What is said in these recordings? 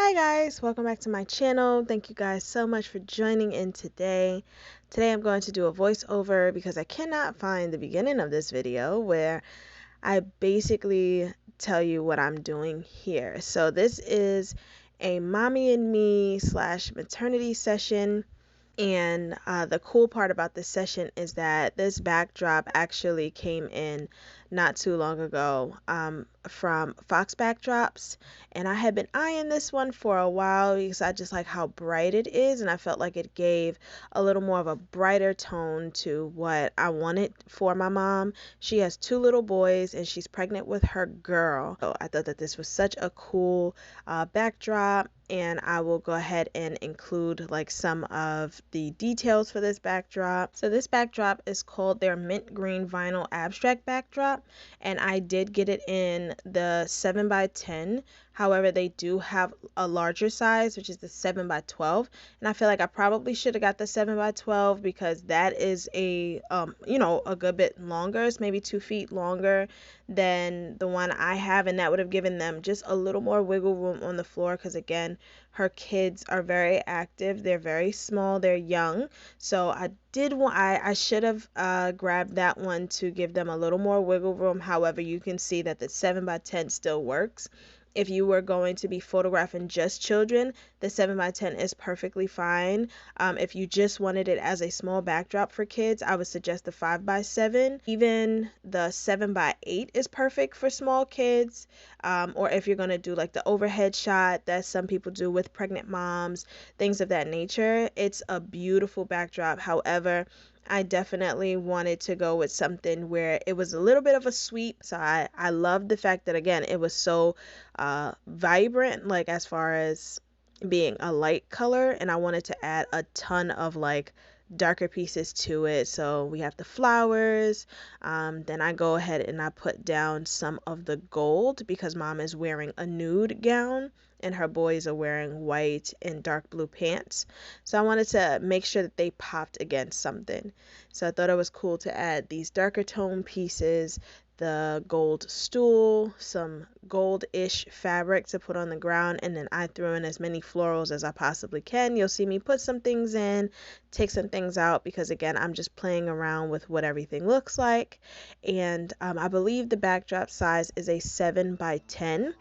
Hi guys, welcome back to my channel. Thank you guys so much for joining in today. Today I'm going to do a voiceover because I cannot find the beginning of this video where I basically tell you what I'm doing here. So this is a mommy and me / maternity session. And the cool part about this session is that this backdrop actually came in not too long ago from Fox Backdrops. And I had been eyeing this one for a while because I just like how bright it is. And I felt like it gave a little more of a brighter tone to what I wanted for my mom. She has 2 little boys and she's pregnant with her girl. So I thought that this was such a cool backdrop. And I will go ahead and include like some of the details for this backdrop. So this backdrop is called their mint green vinyl abstract backdrop, and I did get it in the 7x10. However, they do have a larger size, which is the 7x12, and I feel like I probably should have got the 7x12 because that is a a good bit longer. It's maybe 2 feet longer than the one I have, and that would have given them just a little more wiggle room on the floor because again, her kids are very active, they're very small, they're young. So I should have grabbed that one to give them a little more wiggle room. However, you can see that the 7x10 still works. If you were going to be photographing just children, the 7x10 is perfectly fine. If you just wanted it as a small backdrop for kids, I would suggest the 5x7. Even the 7x8 is perfect for small kids. Or if you're going to do like the overhead shot that some people do with pregnant moms, things of that nature, it's a beautiful backdrop. However, I definitely wanted to go with something where it was a little bit of a sweep. So I love the fact that, again, it was so vibrant, like as far as being a light color. And I wanted to add a ton of like darker pieces to it. So we have the flowers. Then I go ahead and I put down some of the gold because mom is wearing a nude gown and her boys are wearing white and dark blue pants. So I wanted to make sure that they popped against something. So I thought it was cool to add these darker tone pieces, the gold stool, some gold-ish fabric to put on the ground, and then I threw in as many florals as I possibly can. You'll see me put some things in, take some things out, because again, I'm just playing around with what everything looks like. And I believe the backdrop size is a 7x10.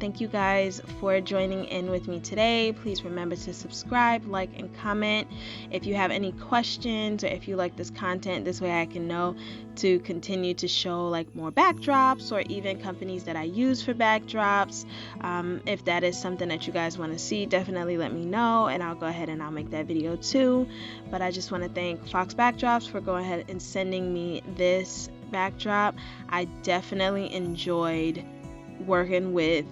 thank you guys for joining in with me today. Please remember to subscribe, like, and comment if you have any questions or if you like this content. This way I can know to continue to show like more backdrops or even companies that I use for backdrops. If that is something that you guys want to see, definitely let me know and I'll go ahead and I'll make that video too. But I just want to thank Fox Backdrops for going ahead and sending me this backdrop. I definitely enjoyed working with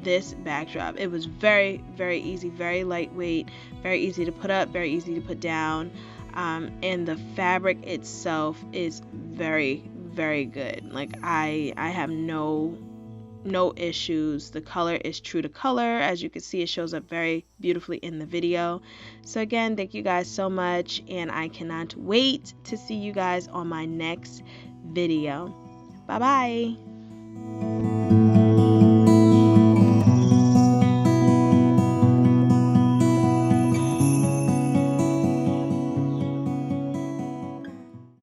this backdrop. It was very, very easy, very lightweight, very easy to put up, very easy to put down, and the fabric itself is very, very good. Like I have no issues. The color is true to color. As you can see, it shows up very beautifully in the video. So again, thank you guys so much, and I cannot wait to see you guys on my next video. Bye bye.